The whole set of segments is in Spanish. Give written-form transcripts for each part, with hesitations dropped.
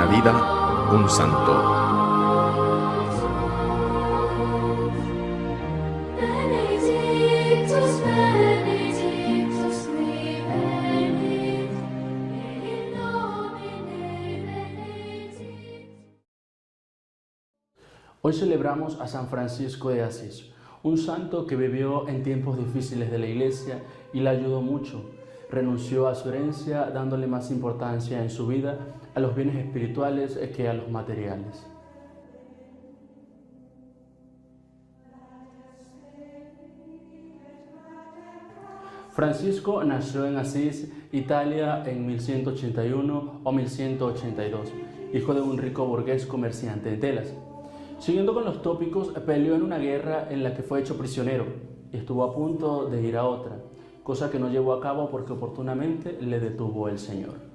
Una vida, un santo. Benedictus, benedictus mi venit, in nomine benedictus. Hoy celebramos a San Francisco de Asís, un santo que vivió en tiempos difíciles de la Iglesia y la ayudó mucho. Renunció a su herencia dándole más importancia en su vida a los bienes espirituales que a los materiales. Francisco nació en Asís, Italia, en 1181 o 1182, hijo de un rico burgués comerciante de telas. Siguiendo con los tópicos, peleó en una guerra en la que fue hecho prisionero y estuvo a punto de ir a otra, cosa que no llevó a cabo porque oportunamente le detuvo el Señor.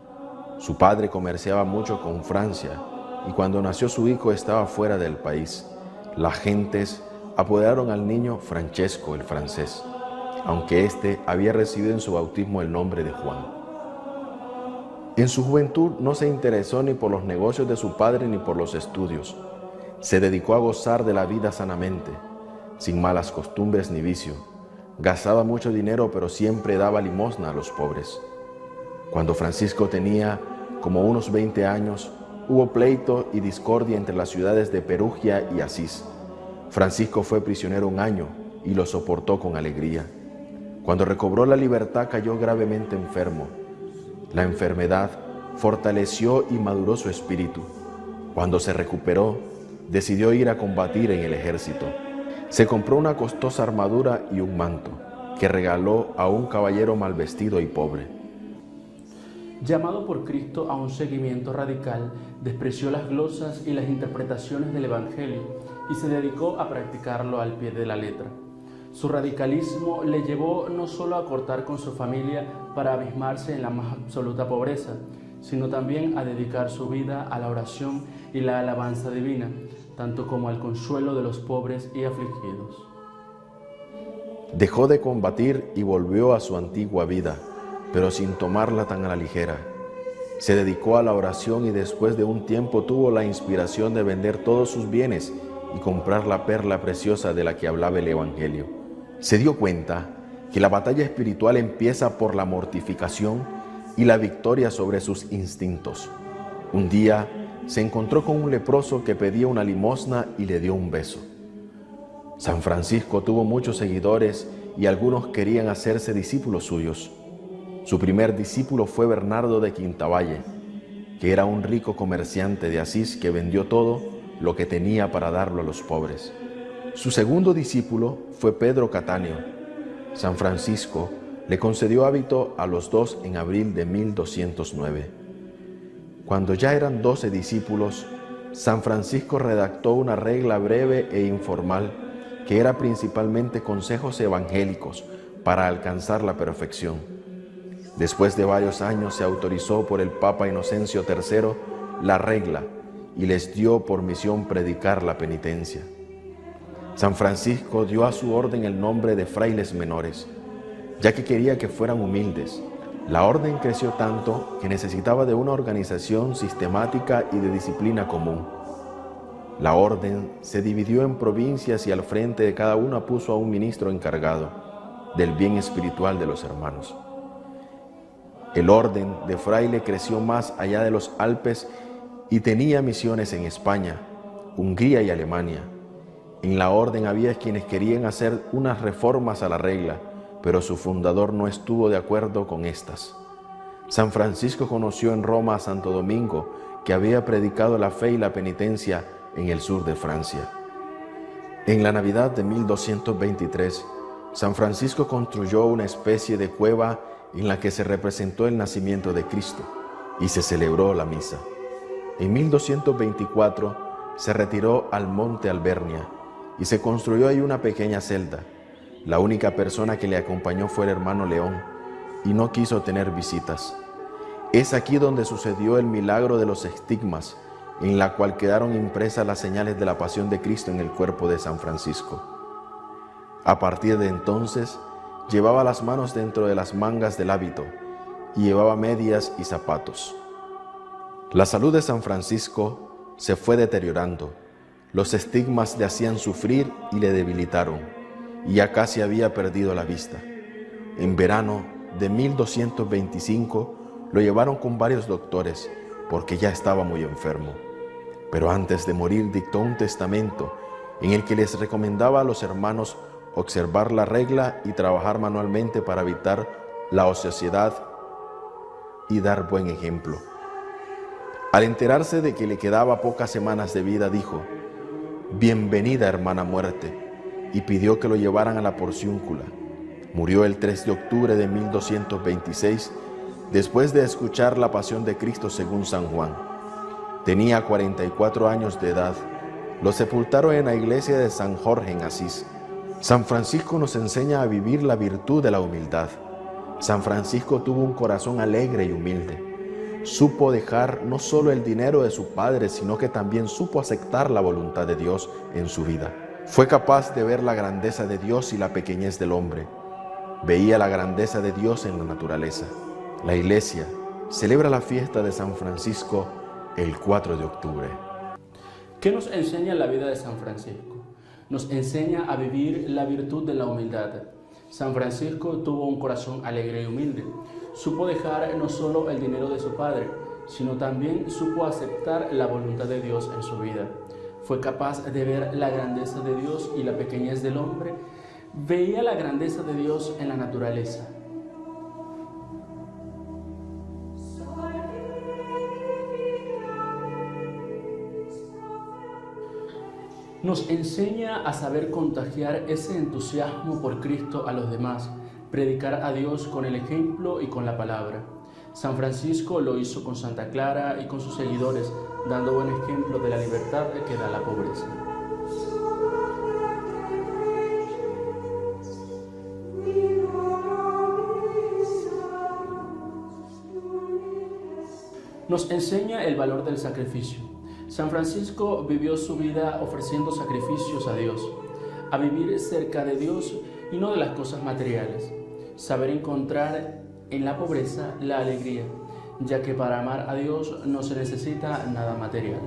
Su padre comerciaba mucho con Francia y cuando nació su hijo estaba fuera del país. Las gentes apodaron al niño Francesco el francés, aunque éste había recibido en su bautismo el nombre de Juan. En su juventud no se interesó ni por los negocios de su padre ni por los estudios. Se dedicó a gozar de la vida sanamente, sin malas costumbres ni vicio. Gastaba mucho dinero, pero siempre daba limosna a los pobres. Cuando Francisco tenía como unos 20 años, hubo pleito y discordia entre las ciudades de Perugia y Asís. Francisco fue prisionero un año y lo soportó con alegría. Cuando recobró la libertad cayó gravemente enfermo. La enfermedad fortaleció y maduró su espíritu. Cuando se recuperó, decidió ir a combatir en el ejército. Se compró una costosa armadura y un manto, que regaló a un caballero mal vestido y pobre. Llamado por Cristo a un seguimiento radical, despreció las glosas y las interpretaciones del Evangelio y se dedicó a practicarlo al pie de la letra. Su radicalismo le llevó no solo a cortar con su familia para abismarse en la más absoluta pobreza, sino también a dedicar su vida a la oración y la alabanza divina, tanto como al consuelo de los pobres y afligidos. Dejó de combatir y volvió a su antigua vida, pero sin tomarla tan a la ligera. Se dedicó a la oración y después de un tiempo tuvo la inspiración de vender todos sus bienes y comprar la perla preciosa de la que hablaba el Evangelio. Se dio cuenta que la batalla espiritual empieza por la mortificación y la victoria sobre sus instintos. Un día se encontró con un leproso que pedía una limosna y le dio un beso. San Francisco tuvo muchos seguidores y algunos querían hacerse discípulos suyos. Su primer discípulo fue Bernardo de Quintavalle, que era un rico comerciante de Asís que vendió todo lo que tenía para darlo a los pobres. Su segundo discípulo fue Pedro Cataneo. San Francisco le concedió hábito a los dos en abril de 1209. Cuando ya eran 12 discípulos, San Francisco redactó una regla breve e informal que era principalmente consejos evangélicos para alcanzar la perfección. Después de varios años se autorizó por el Papa Inocencio III la regla y les dio por misión predicar la penitencia. San Francisco dio a su orden el nombre de frailes menores, ya que quería que fueran humildes. La orden creció tanto que necesitaba de una organización sistemática y de disciplina común. La orden se dividió en provincias y al frente de cada una puso a un ministro encargado del bien espiritual de los hermanos. El orden de fraile creció más allá de los Alpes y tenía misiones en España, Hungría y Alemania. En la orden había quienes querían hacer unas reformas a la regla, pero su fundador no estuvo de acuerdo con estas. San Francisco conoció en Roma a Santo Domingo, que había predicado la fe y la penitencia en el sur de Francia. En la Navidad de 1223, San Francisco construyó una especie de cueva en la que se representó el nacimiento de Cristo y se celebró la misa. En 1224 se retiró al monte Albernia y se construyó ahí una pequeña celda. La única persona que le acompañó fue el hermano León y no quiso tener visitas. Es aquí donde sucedió el milagro de los estigmas, en la cual quedaron impresas las señales de la pasión de Cristo en el cuerpo de San Francisco. A partir de entonces, llevaba las manos dentro de las mangas del hábito y llevaba medias y zapatos. La salud de San Francisco se fue deteriorando. Los estigmas le hacían sufrir y le debilitaron, y ya casi había perdido la vista. En verano de 1225 lo llevaron con varios doctores porque ya estaba muy enfermo. Pero antes de morir dictó un testamento en el que les recomendaba a los hermanos observar la regla y trabajar manualmente para evitar la ociosidad y dar buen ejemplo. Al enterarse de que le quedaba pocas semanas de vida, dijo: «Bienvenida, hermana muerte», y pidió que lo llevaran a la porciúncula. Murió el 3 de octubre de 1226, después de escuchar la pasión de Cristo según San Juan. Tenía 44 años de edad. Lo sepultaron en la iglesia de San Jorge en Asís. San Francisco nos enseña a vivir la virtud de la humildad. San Francisco tuvo un corazón alegre y humilde. Supo dejar no solo el dinero de su padre, sino que también supo aceptar la voluntad de Dios en su vida. Fue capaz de ver la grandeza de Dios y la pequeñez del hombre. Veía la grandeza de Dios en la naturaleza. La Iglesia celebra la fiesta de San Francisco el 4 de octubre. ¿Qué nos enseña la vida de San Francisco? Nos enseña a vivir la virtud de la humildad. San Francisco tuvo un corazón alegre y humilde. Supo dejar no solo el dinero de su padre, sino también supo aceptar la voluntad de Dios en su vida. Fue capaz de ver la grandeza de Dios y la pequeñez del hombre. Veía la grandeza de Dios en la naturaleza. Nos enseña a saber contagiar ese entusiasmo por Cristo a los demás, predicar a Dios con el ejemplo y con la palabra. San Francisco lo hizo con Santa Clara y con sus seguidores, dando buen ejemplo de la libertad que da la pobreza. Nos enseña el valor del sacrificio. San Francisco vivió su vida ofreciendo sacrificios a Dios, a vivir cerca de Dios y no de las cosas materiales. Saber encontrar en la pobreza la alegría, ya que para amar a Dios no se necesita nada material.